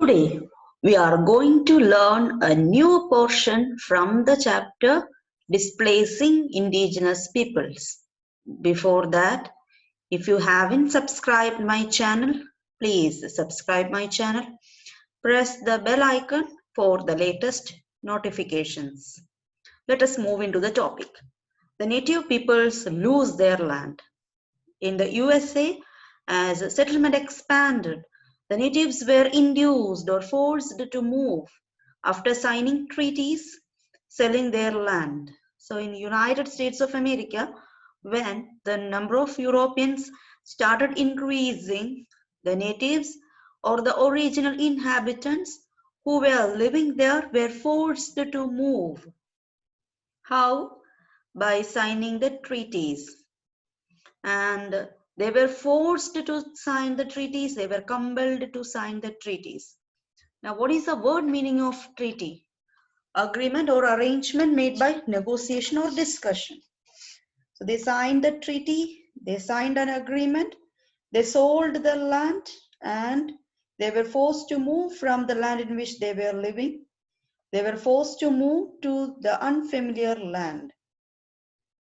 Today, we are going to learn a new portion from the chapter Displacing Indigenous Peoples. Before that, if you haven't subscribed my channel, please subscribe my channel. Press the bell icon for the latest notifications. Let us move into the topic. The native peoples lose their land. In the USA, as settlement expanded, the natives were induced or forced to move after signing treaties, selling their land. So in United States of America, when the number of Europeans started increasing, the natives or the original inhabitants who were living there were forced to move. How? By signing the treaties. And they were forced to sign the treaties, they were compelled to sign the treaties. Now, what is the word meaning of treaty? Agreement or arrangement made by negotiation or discussion. So they signed the treaty, they signed an agreement, they sold the land, and they were forced to move from the land in which they were living. They were forced to move to the unfamiliar land.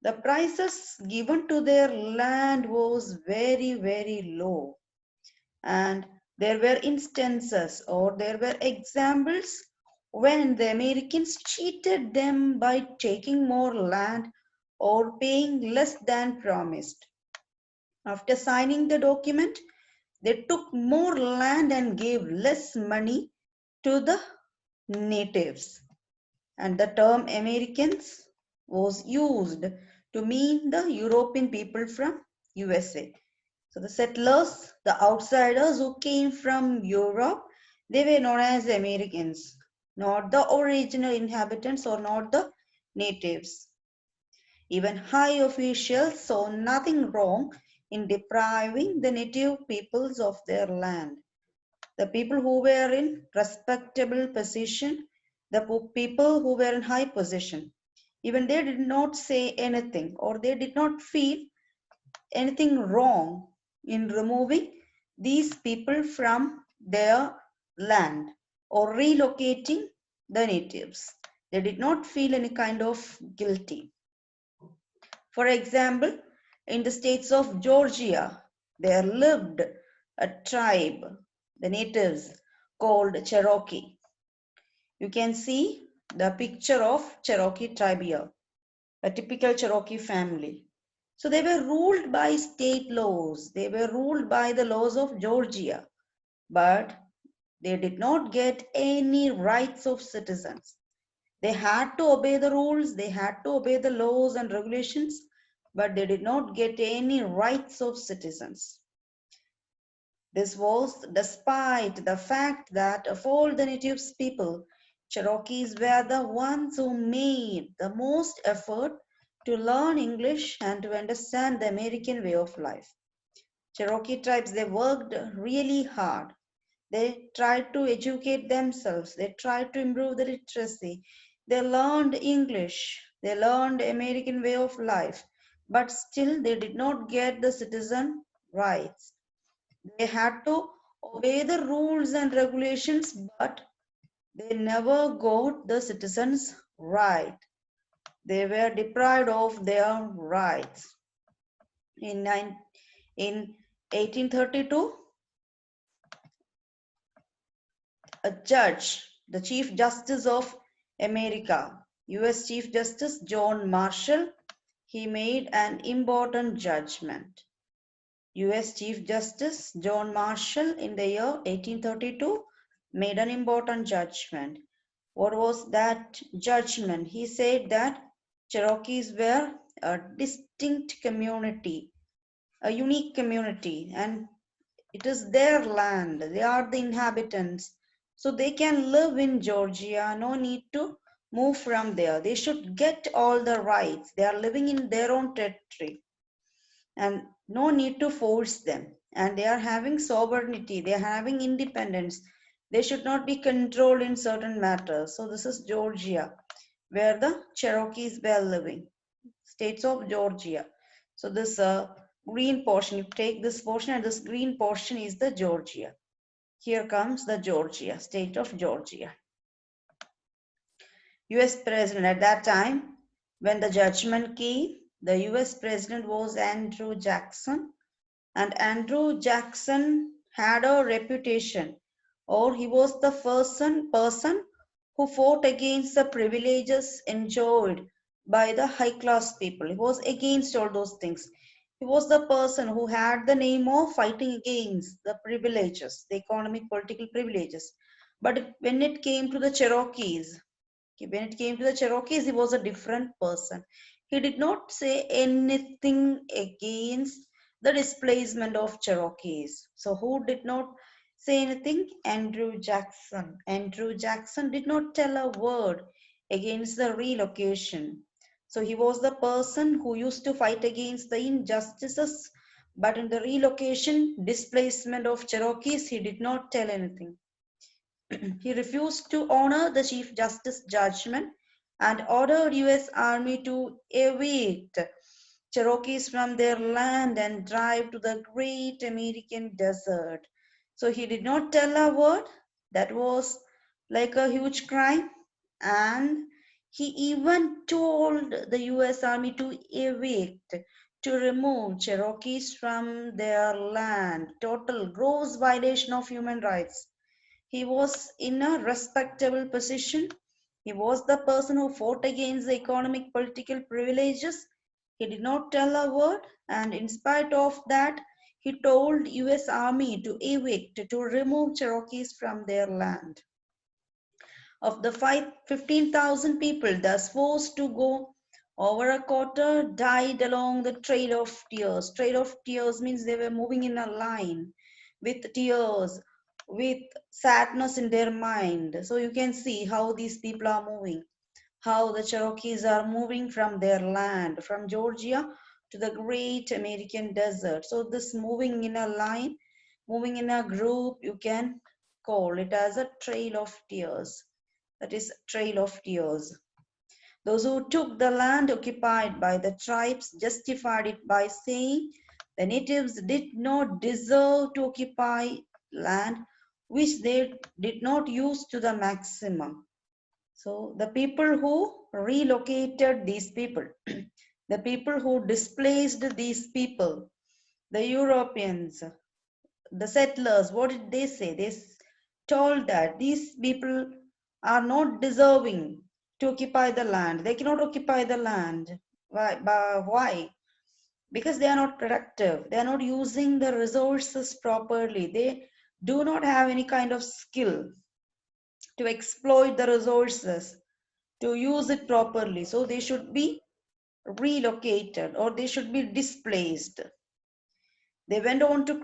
The prices given to their land was very, very low. And there were instances or there were examples when the Americans cheated them by taking more land or paying less than promised. After signing the document, they took more land and gave less money to the natives. And the term Americans was used to mean the European people from USA. So the settlers, the outsiders who came from Europe, they were known as Americans, not the original inhabitants or not the natives. Even high officials saw nothing wrong in depriving the native peoples of their land. The people who were in respectable position, the people who were in high position, even they did not say anything or they did not feel anything wrong in removing these people from their land or relocating the natives. They did not feel any kind of guilty. For example, in the states of Georgia, there lived a tribe, the natives, called Cherokee. You can see the picture of Cherokee tribe here, a typical Cherokee family. So they were ruled by state laws. They were ruled by the laws of Georgia, but they did not get any rights of citizens. They had to obey the rules, they had to obey the laws and regulations, but they did not get any rights of citizens. This was despite the fact that of all the native people, Cherokees were the ones who made the most effort to learn English and to understand the American way of life. Cherokee tribes, they worked really hard. They tried to educate themselves. They tried to improve the literacy. They learned English. They learned American way of life. But still, they did not get the citizen rights. They had to obey the rules and regulations, but they never got the citizens' right. They were deprived of their rights. In 1832, a judge, the Chief Justice of America, US Chief Justice John Marshall, he made an important judgment. US Chief Justice John Marshall in the year 1832 made an important judgment. What was that judgment? He said that Cherokees were a distinct community, a unique community, and it is their land. They are the inhabitants. So they can live in Georgia, no need to move from there. They should get all the rights. They are living in their own territory and no need to force them. And they are having sovereignty, they are having independence. They should not be controlled in certain matters. So this is Georgia, where the Cherokees were living, states of Georgia. So this green portion, you take this portion and this green portion is the Georgia. Here comes the Georgia, state of Georgia. US president at that time, when the judgment came, the US president was Andrew Jackson, and Andrew Jackson had a reputation, or he was the person who fought against the privileges enjoyed by the high class people. He was against all those things. He was the person who had the name of fighting against the privileges, the economic political privileges. But when it came to the Cherokees, when it came to the Cherokees, he was a different person. He did not say anything against the displacement of Cherokees. So, who did not say anything? Andrew Jackson. Andrew Jackson did not tell a word against the relocation. So, he was the person who used to fight against the injustices, but in the relocation, displacement of Cherokees, he did not tell anything. He refused to honor the Chief Justice judgment and ordered US Army to evict Cherokees from their land and drive to the great American desert. So he did not tell a word. That was like a huge crime. And he even told the US Army to evict, to remove Cherokees from their land. Total gross violation of human rights. He was in a respectable position. He was the person who fought against the economic political privileges. He did not tell a word, and in spite of that, he told US Army to evict, to remove Cherokees from their land. Of the 15,000 people thus forced to go, over a quarter died along the Trail of Tears. Trail of Tears means they were moving in a line with tears, with sadness in their mind. So you can see how these people are moving, how the Cherokees are moving from their land, from Georgia to the great American desert. So this moving in a line, moving in a group, you can call it as a Trail of Tears. That is Trail of Tears. Those who took the land occupied by the tribes justified it by saying the natives did not deserve to occupy land which they did not use to the maximum. So the people who relocated these people, the people who displaced these people, the Europeans, the settlers, what did they say? They told that these people are not deserving to occupy the land. They cannot occupy the land. Why? Why? Because they are not productive. They are not using the resources properly. They do not have any kind of skill to exploit the resources, to use it properly. So they should be relocated or they should be displaced. They went on to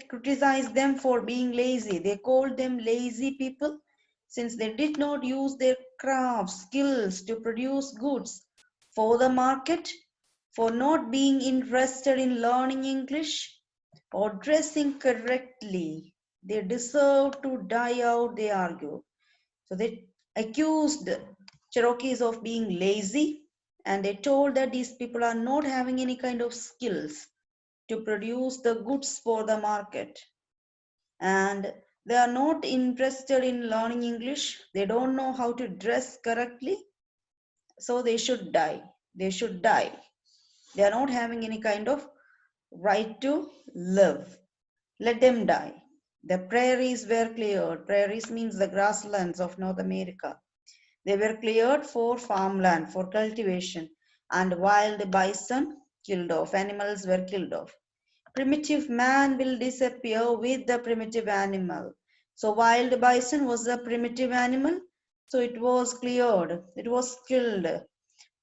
criticize them for being lazy. They called them lazy people since they did not use their craft skills to produce goods for the market, for not being interested in learning English or dressing correctly. They deserve to die out, they argue. So they accused Cherokees of being lazy, and they told that these people are not having any kind of skills to produce the goods for the market, and they are not interested in learning English. They don't know how to dress correctly, so they should die. They should die. They are not having any kind of right to live. Let them die. The prairies were cleared. Prairies means the grasslands of North America. They were cleared for farmland, for cultivation, and wild bison killed off. Animals were killed off. Primitive man will disappear with the primitive animal. So wild bison was a primitive animal. So it was cleared. It was killed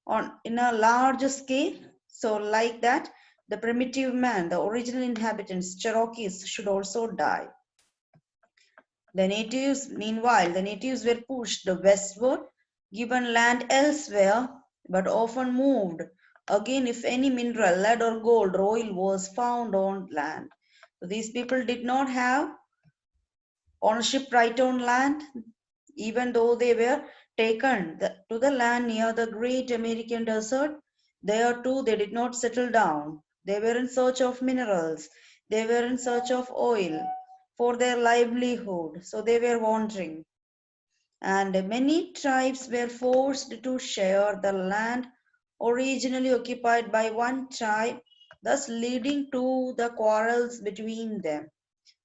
on in a large scale. So like that, the primitive man, the original inhabitants, Cherokees, should also die. The natives, meanwhile, the natives were pushed westward, given land elsewhere, but often moved. Again, if any mineral, lead or gold or oil was found on land. So these people did not have ownership right on land, even though they were taken to the land near the great American desert. There too, they did not settle down. They were in search of minerals. They were in search of oil. for their livelihood. So they were wandering. And many tribes were forced to share the land originally occupied by one tribe, thus leading to the quarrels between them.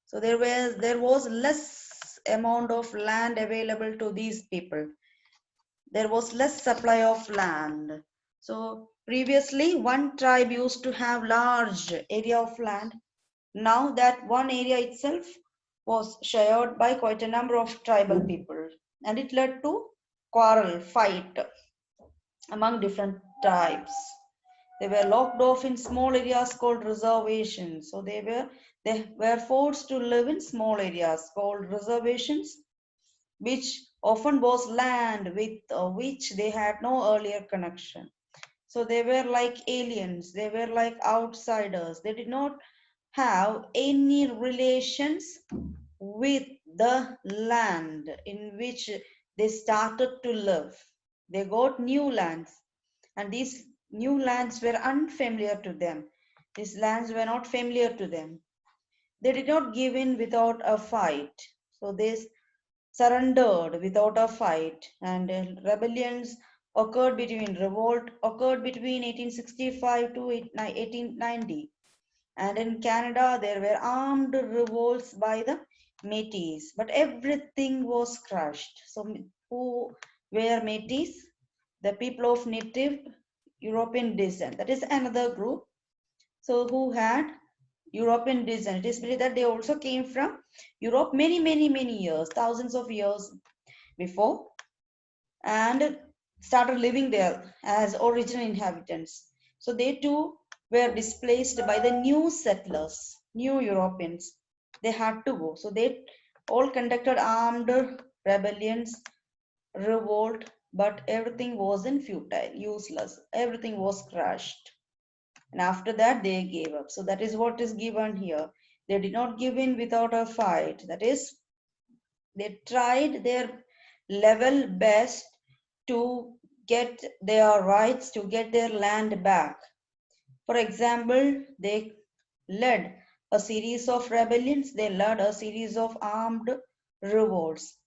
So there was less amount of land available to these people. There was less supply of land. So previously one tribe used to have large area of land. Now that one area itself was shared by quite a number of tribal people, and it led to quarrel, fight among different tribes. They were locked off in small areas called reservations. So they were forced to live in small areas called reservations, which often was land with which they had no earlier connection. So they were like aliens, they were like outsiders. They did not have any relations with the land in which they started to live. They got new lands, and these new lands were unfamiliar to them. These lands were not familiar to them. They did not give in without a fight. So they surrendered without a fight, and rebellions revolt occurred between 1865 to 1890. And in Canada, there were armed revolts by the Métis, but everything was crushed. So, who were Métis? The people of native European descent. That is another group. So, who had European descent? It is believed that they also came from Europe many, many, many years, thousands of years before, and started living there as original inhabitants. So they too were displaced by the new settlers, new Europeans. They had to go. So they all conducted armed rebellions, revolt, but everything wasn't futile, useless. Everything was crushed. And after that, they gave up. So that is what is given here. They did not give in without a fight. That is, they tried their level best to get their rights, to get their land back. For example, they led a series of rebellions, they led a series of armed revolts.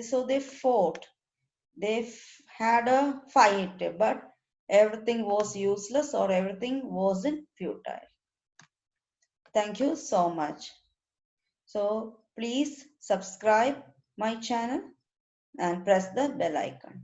So they fought, they had a fight, but everything was useless or everything wasn't futile. Thank you so much. So please subscribe my channel and press the bell icon.